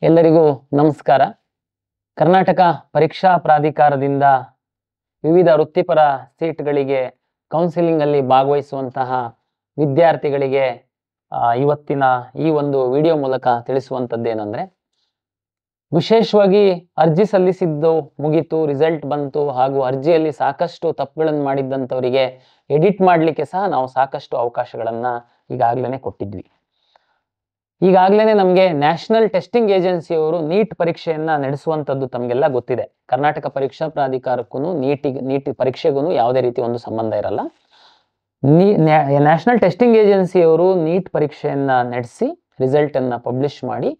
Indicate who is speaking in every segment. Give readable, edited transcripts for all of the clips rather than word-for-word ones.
Speaker 1: ಎಲ್ಲರಿಗೂ ನಮಸ್ಕಾರ. ಕರ್ನಾಟಕ ಪರೀಕ್ಷಾ ಪ್ರಾಧಿಕಾರದಿಂದ ವಿವಿಧ ವೃತ್ತಿಪರ ಸೀಟ್ಗಳಿಗೆ ಕೌನ್ಸಿಲಿಂಗ್ ಅಲ್ಲಿ ಭಾಗವಹಿಸುವಂತಹ ವಿದ್ಯಾರ್ಥಿಗಳಿಗೆ ಇವತ್ತಿನ ಈ ಒಂದು ವಿಡಿಯೋ ಮೂಲಕ ತಿಳಿಸುವಂತದ್ದೇನೆಂದ್ರೆ, ವಿಶೇಷವಾಗಿ ಅರ್ಜಿ ಸಲ್ಲಿಸಿದ್ದು ಮುಗಿತು, ರಿಸಲ್ಟ್ ಬಂತು, ಹಾಗೂ ಅರ್ಜಿಯಲ್ಲಿ ಸಾಕಷ್ಟು ತಪ್ಪುಗಳನ್ನು ಮಾಡಿದ್ದಂಥವರಿಗೆ ಎಡಿಟ್ ಮಾಡಲಿಕ್ಕೆ ಸಹ ನಾವು ಸಾಕಷ್ಟು ಅವಕಾಶಗಳನ್ನ ಈಗಾಗಲೇ ಕೊಟ್ಟಿದ್ವಿ. ಈಗಾಗಲೇ ನಮಗೆ ನ್ಯಾಷನಲ್ ಟೆಸ್ಟಿಂಗ್ ಏಜೆನ್ಸಿಯವರು ನೀಟ್ ಪರೀಕ್ಷೆಯನ್ನ ನಡೆಸುವಂಥದ್ದು ತಮಗೆಲ್ಲ ಗೊತ್ತಿದೆ. ಕರ್ನಾಟಕ ಪರೀಕ್ಷಾ ಪ್ರಾಧಿಕಾರಕ್ಕೂ ನೀಟ್ ಪರೀಕ್ಷೆಗೂ ಯಾವುದೇ ರೀತಿ ಒಂದು ಸಂಬಂಧ ಇರಲ್ಲ. ನ್ಯಾಷನಲ್ ಟೆಸ್ಟಿಂಗ್ ಏಜೆನ್ಸಿಯವರು ನೀಟ್ ಪರೀಕ್ಷೆಯನ್ನ ನಡೆಸಿ ರಿಸಲ್ಟ್ ಅನ್ನ ಪಬ್ಲಿಷ್ ಮಾಡಿ,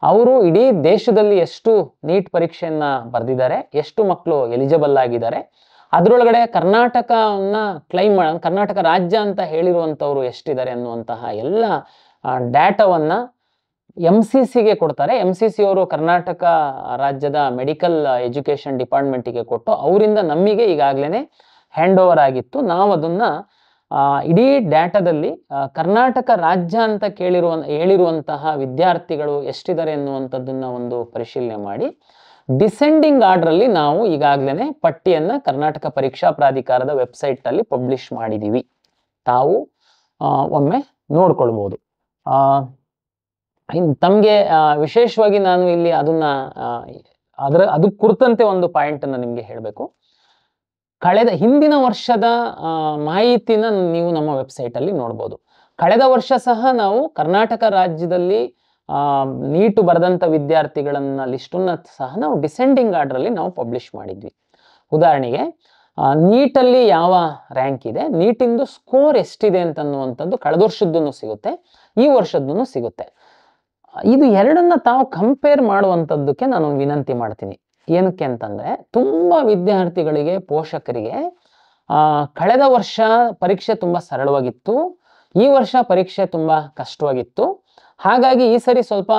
Speaker 1: ಅವರು ಇಡೀ ದೇಶದಲ್ಲಿ ಎಷ್ಟು ನೀಟ್ ಪರೀಕ್ಷೆಯನ್ನ ಬರೆದಿದ್ದಾರೆ, ಎಷ್ಟು ಮಕ್ಕಳು ಎಲಿಜಿಬಲ್ ಆಗಿದ್ದಾರೆ, ಅದರೊಳಗಡೆ ಕರ್ನಾಟಕವನ್ನ ಕ್ಲೈಮ್ ಕರ್ನಾಟಕ ರಾಜ್ಯ ಅಂತ ಹೇಳಿರುವಂಥವ್ರು ಎಷ್ಟಿದ್ದಾರೆ ಅನ್ನುವಂತಹ ಎಲ್ಲ ಡಾಟಾವನ್ನ MCCಗೆ ಕೊಡ್ತಾರೆ. MCC ಅವರು ಕರ್ನಾಟಕ ರಾಜ್ಯದ ಮೆಡಿಕಲ್ ಎಜುಕೇಶನ್ ಡಿಪಾರ್ಟ್ಮೆಂಟಿಗೆ ಕೊಟ್ಟು ಅವರಿಂದ ನಮಗೆ ಈಗಾಗಲೇ ಹ್ಯಾಂಡ್ ಓವರ್ ಆಗಿತ್ತು. ನಾವು ಅದನ್ನ ಇಡೀ ಡಾಟಾದಲ್ಲಿ ಕರ್ನಾಟಕ ರಾಜ್ಯ ಅಂತ ಹೇಳಿರುವಂತಹ ವಿದ್ಯಾರ್ಥಿಗಳು ಎಷ್ಟಿದ್ದಾರೆ ಎನ್ನುವಂಥದ್ದನ್ನ ಒಂದು ಪರಿಶೀಲನೆ ಮಾಡಿ ಡಿಸೆಂಡಿಂಗ್ ಆರ್ಡರ್ ಅಲ್ಲಿ ನಾವು ಈಗಾಗಲೇ ಪಟ್ಟಿಯನ್ನ ಕರ್ನಾಟಕ ಪರೀಕ್ಷಾ ಪ್ರಾಧಿಕಾರದ ವೆಬ್ಸೈಟ್ ಅಲ್ಲಿ ಪಬ್ಲಿಷ್ ಮಾಡಿದೀವಿ. ತಾವು ಒಮ್ಮೆ ನೋಡ್ಕೊಳ್ಬಹುದು. ತಮಗೆ ವಿಶೇಷವಾಗಿ ನಾನು ಇಲ್ಲಿ ಅದನ್ನ ಅದು ಕುರಿತಂತೆ ಒಂದು ಪಾಯಿಂಟ್ ಅನ್ನ ನಿಮ್ಗೆ ಹೇಳಬೇಕು. ಹಿಂದಿನ ವರ್ಷದ ಮಾಹಿತಿನ ನೀವು ನಮ್ಮ ವೆಬ್ಸೈಟ್ ಅಲ್ಲಿ ನೋಡ್ಬೋದು. ಕಳೆದ ವರ್ಷ ಸಹ ನಾವು ಕರ್ನಾಟಕ ರಾಜ್ಯದಲ್ಲಿ ನೀಟು ಬರೆದಂತ ವಿದ್ಯಾರ್ಥಿಗಳನ್ನ ಲಿಸ್ಟನ್ನ ಸಹ ನಾವು ಡಿಸೆಂಡಿಂಗ್ ಆರ್ಡರ್ ಅಲ್ಲಿ ನಾವು ಪಬ್ಲಿಷ್ ಮಾಡಿದ್ವಿ. ಉದಾಹರಣೆಗೆ ನೀಟಲ್ಲಿ ಯಾವ ರ್ಯಾಂಕ್ ಇದೆ, ನೀಟಿಂದು ಸ್ಕೋರ್ ಎಷ್ಟಿದೆ ಅಂತನ್ನುವಂಥದ್ದು ಕಳೆದ ವರ್ಷದ್ದೂ ಸಿಗುತ್ತೆ, ಈ ವರ್ಷದ್ದೂ ಸಿಗುತ್ತೆ. ಇದು ಎರಡನ್ನ ತಾವು ಕಂಪೇರ್ ಮಾಡುವಂಥದ್ದಕ್ಕೆ ನಾನು ವಿನಂತಿ ಮಾಡ್ತೀನಿ. ಏನಕ್ಕೆ ಅಂತಂದ್ರೆ, ತುಂಬಾ ವಿದ್ಯಾರ್ಥಿಗಳಿಗೆ, ಪೋಷಕರಿಗೆ ಕಳೆದ ವರ್ಷ ಪರೀಕ್ಷೆ ತುಂಬಾ ಸರಳವಾಗಿತ್ತು, ಈ ವರ್ಷ ಪರೀಕ್ಷೆ ತುಂಬಾ ಕಷ್ಟವಾಗಿತ್ತು. ಹಾಗಾಗಿ ಈ ಸರಿ ಸ್ವಲ್ಪ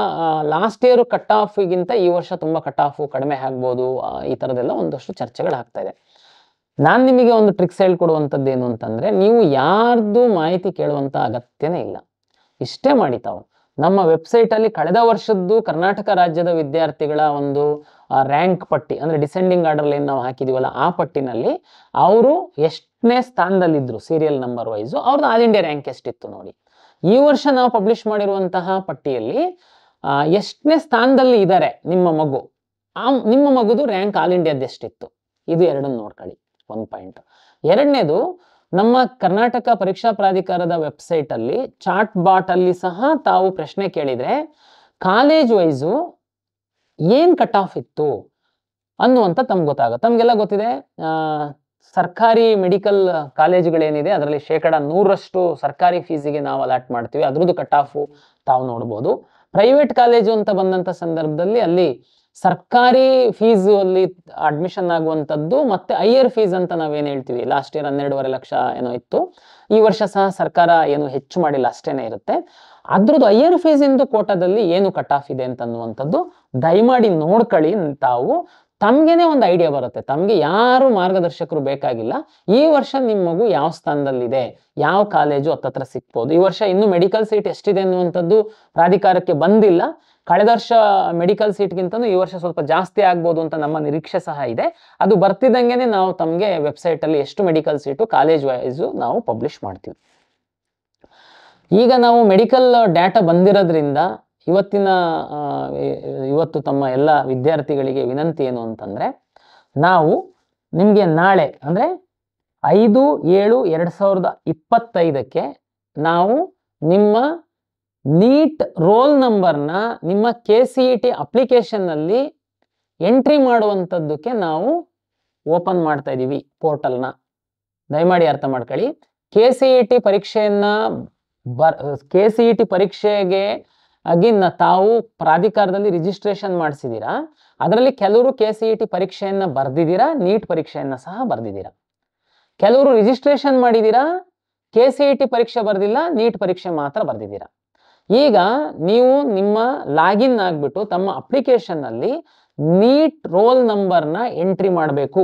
Speaker 1: ಲಾಸ್ಟ್ ಇಯರ್ ಕಟ್ ಆಫ್ಗಿಂತ ಈ ವರ್ಷ ತುಂಬಾ ಕಟ್ ಆಫ್ ಕಡಿಮೆ ಆಗ್ಬೋದು, ಈ ತರದೆಲ್ಲ ಒಂದಷ್ಟು ಚರ್ಚೆಗಳಾಗ್ತಾ ಇದೆ. ನಾನು ನಿಮಗೆ ಒಂದು ಟ್ರಿಕ್ಸ್ ಹೇಳ್ಕೊಡುವಂಥದ್ದು ಏನು ಅಂತಂದ್ರೆ, ನೀವು ಯಾರ್ದು ಮಾಹಿತಿ ಕೇಳುವಂತ ಅಗತ್ಯನೇ ಇಲ್ಲ. ಇಷ್ಟೇ ಮಾಡಿ, ತಾವು ನಮ್ಮ ವೆಬ್ಸೈಟ್ ಅಲ್ಲಿ ಕಳೆದ ವರ್ಷದ್ದು ಕರ್ನಾಟಕ ರಾಜ್ಯದ ವಿದ್ಯಾರ್ಥಿಗಳ ಒಂದು ರ್ಯಾಂಕ್ ಪಟ್ಟಿ, ಅಂದ್ರೆ ಡಿಸೆಂಡಿಂಗ್ ಆರ್ಡರ್ ಏನು ನಾವು ಹಾಕಿದೀವಲ್ಲ ಆ ಪಟ್ಟಿನಲ್ಲಿ ಅವರು ಎಷ್ಟನೇ ಸ್ಥಾನದಲ್ಲಿದ್ರು ಸೀರಿಯಲ್ ನಂಬರ್ ವೈಸು, ಅವ್ರದ್ದು ಆಲ್ ಇಂಡಿಯಾ ರ್ಯಾಂಕ್ ಎಷ್ಟಿತ್ತು ನೋಡಿ. ಈ ವರ್ಷ ನಾವು ಪಬ್ಲಿಷ್ ಮಾಡಿರುವಂತಹ ಪಟ್ಟಿಯಲ್ಲಿ ಎಷ್ಟನೇ ಸ್ಥಾನದಲ್ಲಿ ಇದ್ದಾರೆ ನಿಮ್ಮ ಮಗು, ನಿಮ್ಮ ಮಗುದು ರ್ಯಾಂಕ್ ಆಲ್ ಇಂಡಿಯಾದ ಎಷ್ಟಿತ್ತು, ಇದು ಎರಡನ್ನು ನೋಡ್ಕೊಳ್ಳಿ. ಒಂದು ಪಾಯಿಂಟ್. ಎರಡನೇದು, ನಮ್ಮ ಕರ್ನಾಟಕ ಪರೀಕ್ಷಾ ಪ್ರಾಧಿಕಾರದ ವೆಬ್ಸೈಟ್ ಅಲ್ಲಿ ಚಾಟ್ ಬಾಟ್ ಅಲ್ಲಿ ಸಹ ತಾವು ಪ್ರಶ್ನೆ ಕೇಳಿದ್ರೆ ಕಾಲೇಜ್ ವೈಸು ಏನ್ ಕಟ್ ಆಫ್ ಇತ್ತು ಅನ್ನುವಂತ ತಮ್ಗೆ ಗೊತ್ತಾಗುತ್ತೆ. ತಮ್ಗೆಲ್ಲ ಗೊತ್ತಿದೆ, ಸರ್ಕಾರಿ ಮೆಡಿಕಲ್ ಕಾಲೇಜುಗಳೇನಿದೆ ಅದರಲ್ಲಿ 100% ಸರ್ಕಾರಿ ಫೀಸಿಗೆ ನಾವು ಅಲಾಟ್ ಮಾಡ್ತೀವಿ, ಅದ್ರದ್ದು ಕಟ್ ಆಫ್ ತಾವು ನೋಡ್ಬೋದು. ಪ್ರೈವೇಟ್ ಕಾಲೇಜು ಅಂತ ಬಂದಂತ ಸಂದರ್ಭದಲ್ಲಿ ಅಲ್ಲಿ ಸರ್ಕಾರಿ ಫೀಸ್ ಅಲ್ಲಿ ಅಡ್ಮಿಷನ್ ಆಗುವಂಥದ್ದು ಮತ್ತೆ ಹೈಯರ್ ಫೀಸ್ ಅಂತ ನಾವೇನು ಹೇಳ್ತೀವಿ, ಲಾಸ್ಟ್ ಇಯರ್ 12.5 ಲಕ್ಷ ಏನೋ ಇತ್ತು, ಈ ವರ್ಷ ಸಹ ಸರ್ಕಾರ ಏನು ಹೆಚ್ಚು ಮಾಡಿಲ್ಲ, ಅಷ್ಟೇನೆ ಇರುತ್ತೆ. ಅದ್ರದ್ದು ಹೈಯರ್ ಫೀಸ್ ಇಂದು ಕೋಟಾದಲ್ಲಿ ಏನು ಕಟ್ ಆಫ್ ಇದೆ ಅಂತ ಅನ್ನುವಂಥದ್ದು ದಯಮಾಡಿ ನೋಡ್ಕೊಳ್ಳಿ. ತಾವು ತಮ್ಗೆನೆ ಒಂದು ಐಡಿಯಾ ಬರುತ್ತೆ, ತಮ್ಗೆ ಯಾರು ಮಾರ್ಗದರ್ಶಕರು ಬೇಕಾಗಿಲ್ಲ. ಈ ವರ್ಷ ನಿಮ್ಮ ಮಗು ಯಾವ ಸ್ಥಾನದಲ್ಲಿದೆ, ಯಾವ ಕಾಲೇಜು ಹತ್ತತ್ರ ಸಿಕ್ಬೋದು. ಈ ವರ್ಷ ಇನ್ನು ಮೆಡಿಕಲ್ ಸೀಟ್ ಎಷ್ಟಿದೆ ಅನ್ನುವಂಥದ್ದು ಪ್ರಾಧಿಕಾರಕ್ಕೆ ಬಂದಿಲ್ಲ. ಕಳೆದ ವರ್ಷ ಮೆಡಿಕಲ್ ಸೀಟ್ಗಿಂತನೂ ಈ ವರ್ಷ ಸ್ವಲ್ಪ ಜಾಸ್ತಿ ಆಗ್ಬೋದು ಅಂತ ನಮ್ಮ ನಿರೀಕ್ಷೆ ಸಹ ಇದೆ. ಅದು ಬರ್ತಿದ್ದಂಗೆನೆ ನಾವು ತಮಗೆ ವೆಬ್ಸೈಟ್ ಅಲ್ಲಿ ಎಷ್ಟು ಮೆಡಿಕಲ್ ಸೀಟು ಕಾಲೇಜ್ ವೈಸು ನಾವು ಪಬ್ಲಿಷ್ ಮಾಡ್ತೀವಿ. ಈಗ ನಾವು ಮೆಡಿಕಲ್ ಡಾಟಾ ಬಂದಿರೋದ್ರಿಂದ ಇವತ್ತು ತಮ್ಮ ಎಲ್ಲ ವಿದ್ಯಾರ್ಥಿಗಳಿಗೆ ವಿನಂತಿ ಏನು ಅಂತಂದ್ರೆ, ನಾವು ನಿಮ್ಗೆ ನಾಳೆ ಅಂದ್ರೆ 5/7/2025 ನಾವು ನಿಮ್ಮ ನೀಟ್ ರೋಲ್ ನಂಬರ್ನ ನಿಮ್ಮ KCET ಅಪ್ಲಿಕೇಶನ್ ನಲ್ಲಿ ಎಂಟ್ರಿ ಮಾಡುವಂಥದ್ದಕ್ಕೆ ನಾವು ಓಪನ್ ಮಾಡ್ತಾ ಇದೀವಿ ಪೋರ್ಟಲ್ನ. ದಯಮಾಡಿ ಅರ್ಥ ಮಾಡ್ಕೊಳ್ಳಿ. KCET ಪರೀಕ್ಷೆಗೆ ತಾವು ಪ್ರಾಧಿಕಾರದಲ್ಲಿ ರಿಜಿಸ್ಟ್ರೇಷನ್ ಮಾಡಿಸಿದೀರಾ, ಅದರಲ್ಲಿ ಕೆಲವರು KCET ಪರೀಕ್ಷೆಯನ್ನ ಬರ್ದಿದ್ದೀರಾ, ನೀಟ್ ಪರೀಕ್ಷೆಯನ್ನ ಸಹ ಬರ್ದಿದ್ದೀರಾ. ಕೆಲವರು ರಿಜಿಸ್ಟ್ರೇಷನ್ ಮಾಡಿದೀರಾ, KCET ಪರೀಕ್ಷೆ ಬರ್ದಿಲ್ಲ, ನೀಟ್ ಪರೀಕ್ಷೆ ಮಾತ್ರ ಬರ್ದಿದ್ದೀರಾ. ಈಗ ನೀವು ನಿಮ್ಮ ಲಾಗಿನ್ ಆಗ್ಬಿಟ್ಟು ತಮ್ಮ ಅಪ್ಲಿಕೇಶನ್ ಅಲ್ಲಿ ನೀಟ್ ರೋಲ್ ನಂಬರ್ನ ಎಂಟ್ರಿ ಮಾಡಬೇಕು.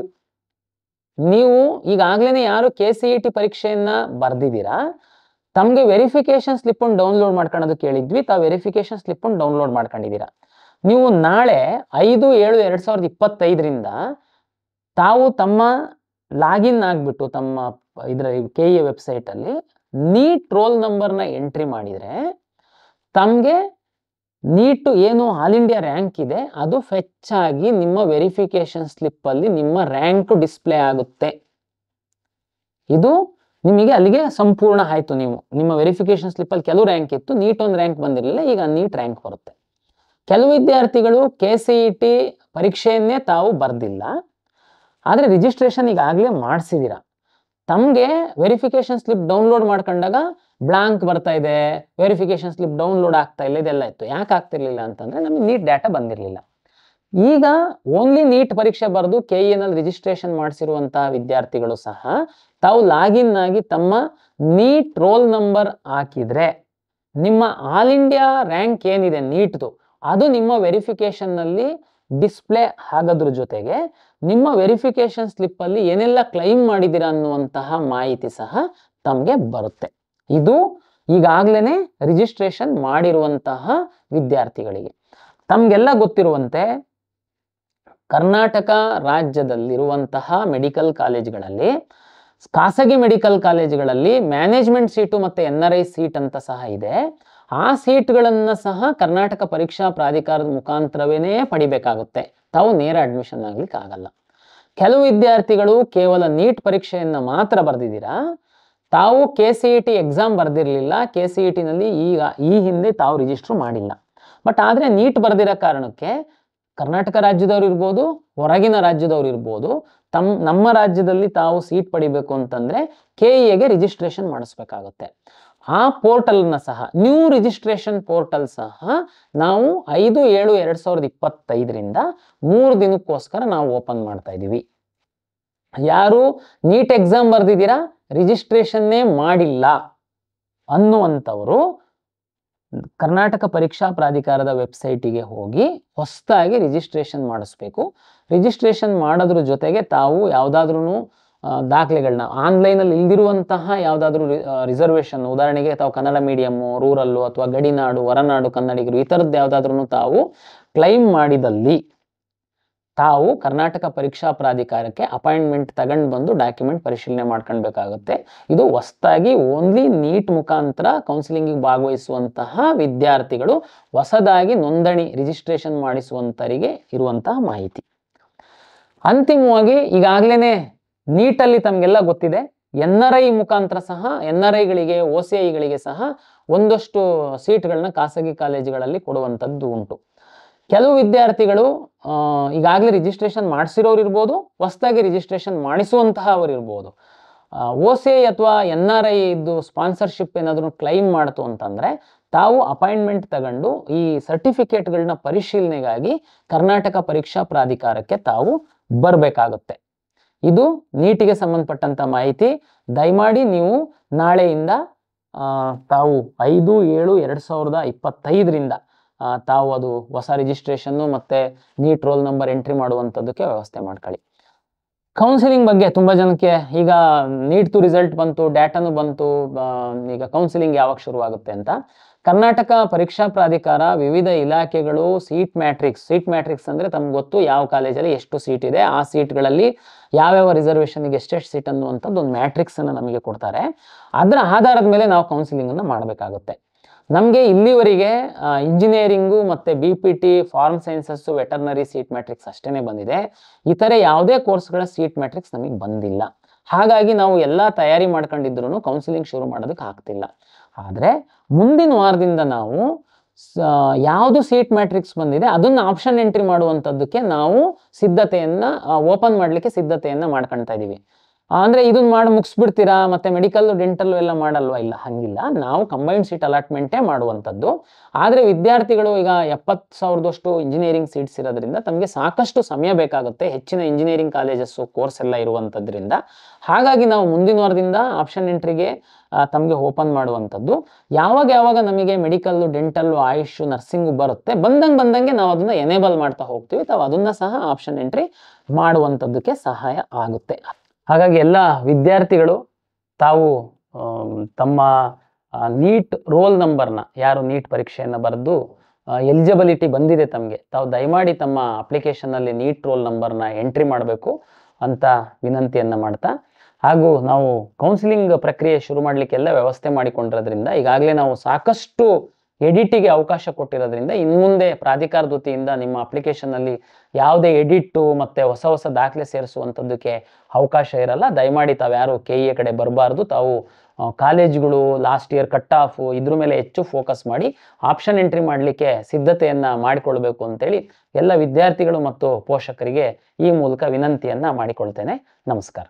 Speaker 1: ನೀವು ಈಗಾಗಲೇ ಯಾರು KCET ಪರೀಕ್ಷೆಯನ್ನ ಬರ್ದಿದ್ದೀರಾ, ತಮಗೆ ವೆರಿಫಿಕೇಶನ್ ಸ್ಲಿಪ್ ಡೌನ್ಲೋಡ್ ಮಾಡ್ಕೊಳ್ಳೋದು ಕೇಳಿದ್ವಿ, ತಾವು ವೆರಿಫಿಕೇಶನ್ ಸ್ಲಿಪ್ ಡೌನ್ಲೋಡ್ ಮಾಡ್ಕೊಂಡಿದ್ದೀರಾ. ನೀವು ನಾಳೆ 5/7/2025 ತಾವು ತಮ್ಮ ಲಾಗಿನ್ ಆಗಿಬಿಟ್ಟು ತಮ್ಮ ಇದರ KE ವೆಬ್ಸೈಟಲ್ಲಿ ನೀಟ್ ರೋಲ್ ನಂಬರ್ನ ಎಂಟ್ರಿ ಮಾಡಿದರೆ ತಮಗೆ ನೀಟು ಏನು ಆಲ್ ಇಂಡಿಯಾ ರ್ಯಾಂಕ್ ಇದೆ ಅದು ಫೆಚ್ ಆಗಿ ನಿಮ್ಮ ವೆರಿಫಿಕೇಶನ್ ಸ್ಲಿಪ್ಪಲ್ಲಿ ನಿಮ್ಮ ರ್ಯಾಂಕ್ ಡಿಸ್ಪ್ಲೇ ಆಗುತ್ತೆ. ಇದು ನಿಮಗೆ ಅಲ್ಲಿಗೆ ಸಂಪೂರ್ಣ ಆಯಿತು. ನಿಮ್ಮ ವೆರಿಫಿಕೇಶನ್ ಸ್ಲಿಪ್ಪಲ್ಲಿ ಕೆಲವು ರ್ಯಾಂಕ್ ಇತ್ತು, ನೀಟ್ ಒಂದು ರ್ಯಾಂಕ್ ಬಂದಿರಲಿಲ್ಲ, ಈಗ ನೀಟ್ ರ್ಯಾಂಕ್ ಬರುತ್ತೆ. ಕೆಲವು ವಿದ್ಯಾರ್ಥಿಗಳು KCET ಪರೀಕ್ಷೆಯನ್ನೇ ತಾವು ಬರೆದಿಲ್ಲ, ಆದರೆ ರಿಜಿಸ್ಟ್ರೇಷನ್ ಈಗಾಗಲೇ ಮಾಡಿಸಿದ್ದೀರಾ. ತಮಗೆ ವೆರಿಫಿಕೇಶನ್ ಸ್ಲಿಪ್ ಡೌನ್ಲೋಡ್ ಮಾಡ್ಕೊಂಡಾಗ ಬ್ಲಾಂಕ್ ಬರ್ತಾ ಇದೆ, ವೆರಿಫಿಕೇಶನ್ ಸ್ಲಿಪ್ ಡೌನ್ಲೋಡ್ ಆಗ್ತಾ ಇಲ್ಲ, ಇದೆಲ್ಲ ಇತ್ತು. ಯಾಕೆ ಆಗ್ತಿರ್ಲಿಲ್ಲ ಅಂತಂದರೆ ನಮಗೆ ನೀಟ್ ಡಾಟಾ ಬಂದಿರಲಿಲ್ಲ. ಈಗ ಓನ್ಲಿ ನೀಟ್ ಪರೀಕ್ಷೆ ಬರೆದು KEನಲ್ಲಿ ರಿಜಿಸ್ಟ್ರೇಷನ್ ಮಾಡಿಸಿರುವಂತಹ ವಿದ್ಯಾರ್ಥಿಗಳು ಸಹ ತಾವು ಲಾಗಿನ್ ಆಗಿ ತಮ್ಮ ನೀಟ್ ರೋಲ್ ನಂಬರ್ ಹಾಕಿದರೆ ನಿಮ್ಮ ಆಲ್ ಇಂಡಿಯಾ ರ್ಯಾಂಕ್ ಏನಿದೆ ನೀಟ್ದು ಅದು ನಿಮ್ಮ ವೆರಿಫಿಕೇಷನ್ನಲ್ಲಿ ಡಿಸ್ಪ್ಲೇ ಆಗೋದ್ರ ಜೊತೆಗೆ ನಿಮ್ಮ ವೆರಿಫಿಕೇಶನ್ ಸ್ಲಿಪ್ಪಲ್ಲಿ ಏನೆಲ್ಲ ಕ್ಲೈಮ್ ಮಾಡಿದ್ದೀರಾ ಅನ್ನುವಂತಹ ಮಾಹಿತಿ ಸಹ ತಮಗೆ ಬರುತ್ತೆ. ಇದು ಈಗಾಗಲೇ ರಿಜಿಸ್ಟ್ರೇಷನ್ ಮಾಡಿರುವಂತಹ ವಿದ್ಯಾರ್ಥಿಗಳಿಗೆ. ತಮಗೆಲ್ಲ ಗೊತ್ತಿರುವಂತೆ ಕರ್ನಾಟಕ ರಾಜ್ಯದಲ್ಲಿರುವಂತಹ ಮೆಡಿಕಲ್ ಕಾಲೇಜುಗಳಲ್ಲಿ, ಖಾಸಗಿ ಮೆಡಿಕಲ್ ಕಾಲೇಜುಗಳಲ್ಲಿ ಮ್ಯಾನೇಜ್ಮೆಂಟ್ ಸೀಟು ಮತ್ತು NRI ಸೀಟ್ ಅಂತ ಸಹ ಇದೆ. ಆ ಸೀಟ್ಗಳನ್ನು ಸಹ ಕರ್ನಾಟಕ ಪರೀಕ್ಷಾ ಪ್ರಾಧಿಕಾರದ ಮುಖಾಂತರವೇ ಪಡಿಬೇಕಾಗುತ್ತೆ. ತಾವು ನೇರ ಅಡ್ಮಿಷನ್ ಆಗ್ಲಿಕ್ಕೆ ಆಗಲ್ಲ. ಕೆಲವು ವಿದ್ಯಾರ್ಥಿಗಳು ಕೇವಲ ನೀಟ್ ಪರೀಕ್ಷೆಯನ್ನು ಮಾತ್ರ ಬರೆದಿದ್ದೀರಾ, ತಾವು KCET ಎಕ್ಸಾಮ್ ಬರೆದಿರಲಿಲ್ಲ, KCETನಲ್ಲಿ ಈ ಹಿಂದೆ ತಾವು ರಿಜಿಸ್ಟರ್ ಮಾಡಿಲ್ಲ. ಬಟ್ ಆದರೆ ನೀಟ್ ಬರೆದಿರೋ ಕಾರಣಕ್ಕೆ ಕರ್ನಾಟಕ ರಾಜ್ಯದವ್ರು ಇರ್ಬೋದು, ಹೊರಗಿನ ರಾಜ್ಯದವ್ರು ಇರ್ಬೋದು, ನಮ್ಮ ರಾಜ್ಯದಲ್ಲಿ ತಾವು ಸೀಟ್ ಪಡಿಬೇಕು ಅಂತಂದರೆ KEಗೆ ರಿಜಿಸ್ಟ್ರೇಷನ್ ಮಾಡಿಸ್ಬೇಕಾಗುತ್ತೆ. ಆ ಪೋರ್ಟಲ್ನ ಸಹ ನ್ಯೂ ರಿಜಿಸ್ಟ್ರೇಷನ್ ಪೋರ್ಟಲ್ ಸಹ ನಾವು 5/7/2025 3 ದಿನಕ್ಕೋಸ್ಕರ ನಾವು ಓಪನ್ ಮಾಡ್ತಾ ಇದ್ದೀವಿ. ಯಾರು ನೀಟ್ ಎಕ್ಸಾಮ್ ಬರೆದಿದ್ದೀರಾ, ರಿಜಿಸ್ಟ್ರೇಷನ್ನೇ ಮಾಡಿಲ್ಲ ಅನ್ನುವಂಥವರು ಕರ್ನಾಟಕ ಪರೀಕ್ಷಾ ಪ್ರಾಧಿಕಾರದ ವೆಬ್ಸೈಟಿಗೆ ಹೋಗಿ ಹೊಸದಾಗಿ ರಿಜಿಸ್ಟ್ರೇಷನ್ ಮಾಡಿಸ್ಬೇಕು. ರಿಜಿಸ್ಟ್ರೇಷನ್ ಮಾಡೋದ್ರ ಜೊತೆಗೆ ತಾವು ಯಾವುದಾದ್ರೂ ದಾಖಲೆಗಳನ್ನ ಆನ್ಲೈನಲ್ಲಿ ಇಲ್ದಿರುವಂತಹ ಯಾವುದಾದ್ರೂ ರಿಸರ್ವೇಷನ್, ಉದಾಹರಣೆಗೆ ತಾವು ಕನ್ನಡ ಮೀಡಿಯಮ್ಮು, ರೂರಲ್ಲು ಅಥವಾ ಗಡಿನಾಡು, ಹೊರನಾಡು ಕನ್ನಡಿಗರು, ಈ ಥರದ್ದು ಯಾವುದಾದ್ರೂ ತಾವು ಕ್ಲೈಮ್ ಮಾಡಿದಲ್ಲಿ ತಾವು ಕರ್ನಾಟಕ ಪರೀಕ್ಷಾ ಪ್ರಾಧಿಕಾರಕ್ಕೆ ಅಪಾಯಿಂಟ್ಮೆಂಟ್ ತಗೊಂಡು ಬಂದು ಡಾಕ್ಯುಮೆಂಟ್ ಪರಿಶೀಲನೆ ಮಾಡ್ಕೊಳ್ಬೇಕಾಗುತ್ತೆ. ಇದು ಹೊಸದಾಗಿ ಓನ್ಲಿ ನೀಟ್ ಮುಖಾಂತರ ಕೌನ್ಸಿಲಿಂಗಿಗೆ ಭಾಗವಹಿಸುವಂತಹ ವಿದ್ಯಾರ್ಥಿಗಳು ಹೊಸದಾಗಿ ನೋಂದಣಿ ರಿಜಿಸ್ಟ್ರೇಷನ್ ಮಾಡಿಸುವಂತರಿಗೆ ಇರುವಂತಹ ಮಾಹಿತಿ. ಅಂತಿಮವಾಗಿ ಈಗಾಗಲೇ ನೀಟಲ್ಲಿ ತಮಗೆಲ್ಲ ಗೊತ್ತಿದೆ, NRI ಮುಖಾಂತರ ಸಹ NRIಗಳಿಗೆ OCIಗಳಿಗೆ ಸಹ ಒಂದಷ್ಟು ಸೀಟ್ಗಳನ್ನ ಖಾಸಗಿ ಕಾಲೇಜುಗಳಲ್ಲಿ ಕೊಡುವಂಥದ್ದು ಉಂಟು. ಕೆಲವು ವಿದ್ಯಾರ್ಥಿಗಳು ಈಗಾಗಲೇ ರಿಜಿಸ್ಟ್ರೇಷನ್ ಮಾಡಿಸಿರೋರು ಇರ್ಬೋದು, ಹೊಸದಾಗಿ ರಿಜಿಸ್ಟ್ರೇಷನ್ ಮಾಡಿಸುವಂತಹ ಅವರು ಇರ್ಬೋದು. OCI ಅಥವಾ NRI ಇದ್ದು ಸ್ಪಾನ್ಸರ್ಶಿಪ್ ಏನಾದರೂ ಕ್ಲೈಮ್ ಮಾಡ್ತು ಅಂತಂದರೆ ತಾವು ಅಪಾಯಿಂಟ್ಮೆಂಟ್ ತಗೊಂಡು ಈ ಸರ್ಟಿಫಿಕೇಟ್ಗಳನ್ನ ಪರಿಶೀಲನೆಗಾಗಿ ಕರ್ನಾಟಕ ಪರೀಕ್ಷಾ ಪ್ರಾಧಿಕಾರಕ್ಕೆ ತಾವು ಬರಬೇಕಾಗುತ್ತೆ. ಇದು ನೀಟಿಗೆ ಸಂಬಂಧಪಟ್ಟಂಥ ಮಾಹಿತಿ. ದಯಮಾಡಿ ನೀವು ನಾಳೆಯಿಂದ ತಾವು 5/7/2025 ತಾವು ಅದು ಹೊಸ ರಿಜಿಸ್ಟ್ರೇಷನ್ನು ಮತ್ತು ನೀಟ್ ರೋಲ್ ನಂಬರ್ ಎಂಟ್ರಿ ಮಾಡುವಂಥದ್ದಕ್ಕೆ ವ್ಯವಸ್ಥೆ ಮಾಡ್ಕೊಳ್ಳಿ. ಕೌನ್ಸಿಲಿಂಗ್ ಬಗ್ಗೆ ತುಂಬ ಜನಕ್ಕೆ ಈಗ ನೀಟ್ದು ರಿಸಲ್ಟ್ ಬಂತು, ಡಾಟಾನು ಬಂತು, ಈಗ ಕೌನ್ಸಿಲಿಂಗ್ ಯಾವಾಗ ಶುರುವಾಗುತ್ತೆ ಅಂತ. ಕರ್ನಾಟಕ ಪರೀಕ್ಷಾ ಪ್ರಾಧಿಕಾರ ವಿವಿಧ ಇಲಾಖೆಗಳು ಸೀಟ್ ಮ್ಯಾಟ್ರಿಕ್ಸ್ ಅಂದರೆ ತಮ್ಗೆ ಗೊತ್ತು ಯಾವ ಕಾಲೇಜಲ್ಲಿ ಎಷ್ಟು ಸೀಟ್ ಇದೆ, ಆ ಸೀಟ್ಗಳಲ್ಲಿ ಯಾವ್ಯಾವ ರಿಸರ್ವೇಷನ್ಗೆ ಎಷ್ಟೆಷ್ಟು ಸೀಟ್ ಅನ್ನುವಂಥದ್ದು ಒಂದು ಮ್ಯಾಟ್ರಿಕ್ಸನ್ನು ನಮಗೆ ಕೊಡ್ತಾರೆ. ಅದರ ಆಧಾರದ ಮೇಲೆ ನಾವು ಕೌನ್ಸಿಲಿಂಗನ್ನು ಮಾಡಬೇಕಾಗುತ್ತೆ. ನಮಗೆ ಇಲ್ಲಿವರೆಗೆ ಇಂಜಿನಿಯರಿಂಗು ಮತ್ತು BPT, pharm sciences, veterinary seat matrix ಅಷ್ಟೇ ಬಂದಿದೆ. ಇತರೆ ಯಾವುದೇ ಕೋರ್ಸ್ಗಳ ಸೀಟ್ ಮ್ಯಾಟ್ರಿಕ್ಸ್ ನಮಗೆ ಬಂದಿಲ್ಲ. ಹಾಗಾಗಿ ನಾವು ಎಲ್ಲ ತಯಾರಿ ಮಾಡ್ಕೊಂಡಿದ್ರು ಕೌನ್ಸಿಲಿಂಗ್ ಶುರು ಮಾಡೋದಕ್ಕೆ ಆಗ್ತಿಲ್ಲ. ಆದರೆ ಮುಂದಿನ ವಾರದಿಂದ ನಾವು ಯಾವುದು ಸೀಟ್ ಮ್ಯಾಟ್ರಿಕ್ಸ್ ಬಂದಿದೆ ಅದನ್ನು ಆಪ್ಷನ್ ಎಂಟ್ರಿ ಮಾಡುವಂಥದ್ದಕ್ಕೆ ನಾವು ಸಿದ್ಧತೆಯನ್ನು ಓಪನ್ ಮಾಡಲಿಕ್ಕೆ ಸಿದ್ಧತೆಯನ್ನು ಮಾಡ್ಕೊಳ್ತಾ ಇದ್ದೀವಿ. ಅಂದರೆ ಇದನ್ನು ಮಾಡಿ ಮುಗಿಸ್ಬಿಡ್ತೀರಾ ಮತ್ತು ಮೆಡಿಕಲ್ ಡೆಂಟಲ್ಲು ಎಲ್ಲ ಮಾಡಲ್ವಾ? ಇಲ್ಲ, ಹಾಗಿಲ್ಲ. ನಾವು ಕಂಬೈನ್ಡ್ ಸೀಟ್ ಅಲಾಟ್ಮೆಂಟೇ ಮಾಡುವಂಥದ್ದು. ಆದರೆ ವಿದ್ಯಾರ್ಥಿಗಳು ಈಗ 70,000 ಇಂಜಿನಿಯರಿಂಗ್ ಸೀಟ್ಸ್ ಇರೋದ್ರಿಂದ ತಮಗೆ ಸಾಕಷ್ಟು ಸಮಯ ಬೇಕಾಗುತ್ತೆ, ಹೆಚ್ಚಿನ ಇಂಜಿನಿಯರಿಂಗ್ ಕಾಲೇಜಸ್ಸು ಕೋರ್ಸ್ ಎಲ್ಲ ಇರುವಂಥದ್ರಿಂದ. ಹಾಗಾಗಿ ನಾವು ಮುಂದಿನ ವಾರದಿಂದ ಆಪ್ಷನ್ ಎಂಟ್ರಿಗೆ ತಮಗೆ ಓಪನ್ ಮಾಡುವಂಥದ್ದು. ಯಾವಾಗ ನಮಗೆ ಮೆಡಿಕಲ್ಲು, ಡೆಂಟಲ್ಲು, ಆಯುಷ್, ನರ್ಸಿಂಗು ಬರುತ್ತೆ, ಬಂದಂಗೆ ನಾವು ಅದನ್ನು ಎನೇಬಲ್ ಮಾಡ್ತಾ ಹೋಗ್ತೀವಿ. ತಾವು ಅದನ್ನು ಸಹ ಆಪ್ಷನ್ ಎಂಟ್ರಿ ಮಾಡುವಂಥದ್ದಕ್ಕೆ ಸಹಾಯ ಆಗುತ್ತೆ. ಹಾಗಾಗಿ ಎಲ್ಲ ವಿದ್ಯಾರ್ಥಿಗಳು ತಾವು ತಮ್ಮ ನೀಟ್ ರೋಲ್ ನಂಬರ್ನ, ಯಾರು ನೀಟ್ ಪರೀಕ್ಷೆಯನ್ನು ಬರೆದು ಎಲಿಜಿಬಿಲಿಟಿ ಬಂದಿದೆ ತಮಗೆ, ತಾವು ದಯಮಾಡಿ ತಮ್ಮ ಅಪ್ಲಿಕೇಶನ್ನಲ್ಲಿ ನೀಟ್ ರೋಲ್ ನಂಬರ್ನ ಎಂಟ್ರಿ ಮಾಡಬೇಕು ಅಂತ ವಿನಂತಿಯನ್ನು ಮಾಡ್ತಾ, ಹಾಗೂ ನಾವು ಕೌನ್ಸಿಲಿಂಗ್ ಪ್ರಕ್ರಿಯೆ ಶುರು ಮಾಡಲಿಕ್ಕೆಲ್ಲ ವ್ಯವಸ್ಥೆ ಮಾಡಿಕೊಂಡಿರೋದ್ರಿಂದ, ಈಗಾಗಲೇ ನಾವು ಸಾಕಷ್ಟು ಎಡಿಟಿಗೆ ಅವಕಾಶ ಕೊಟ್ಟಿರೋದ್ರಿಂದ ಇನ್ನು ಮುಂದೆ ಪ್ರಾಧಿಕಾರದ ವತಿಯಿಂದ ನಿಮ್ಮ ಅಪ್ಲಿಕೇಶನ್ನಲ್ಲಿ ಯಾವುದೇ ಎಡಿಟ್ಟು ಮತ್ತು ಹೊಸ ಹೊಸ ದಾಖಲೆ ಸೇರಿಸುವಂಥದ್ದಕ್ಕೆ ಅವಕಾಶ ಇರಲ್ಲ. ದಯಮಾಡಿ ತಾವು ಯಾರು KEA ಕಡೆ ಬರಬಾರ್ದು. ತಾವು ಕಾಲೇಜ್ಗಳು ಲಾಸ್ಟ್ ಇಯರ್ ಕಟ್ ಆಫ್ ಇದ್ರ ಮೇಲೆ ಹೆಚ್ಚು ಫೋಕಸ್ ಮಾಡಿ ಆಪ್ಷನ್ ಎಂಟ್ರಿ ಮಾಡಲಿಕ್ಕೆ ಸಿದ್ಧತೆಯನ್ನು ಮಾಡಿಕೊಳ್ಬೇಕು ಅಂತೇಳಿ ಎಲ್ಲ ವಿದ್ಯಾರ್ಥಿಗಳು ಮತ್ತು ಪೋಷಕರಿಗೆ ಈ ಮೂಲಕ ವಿನಂತಿಯನ್ನು ಮಾಡಿಕೊಳ್ತೇನೆ. ನಮಸ್ಕಾರ.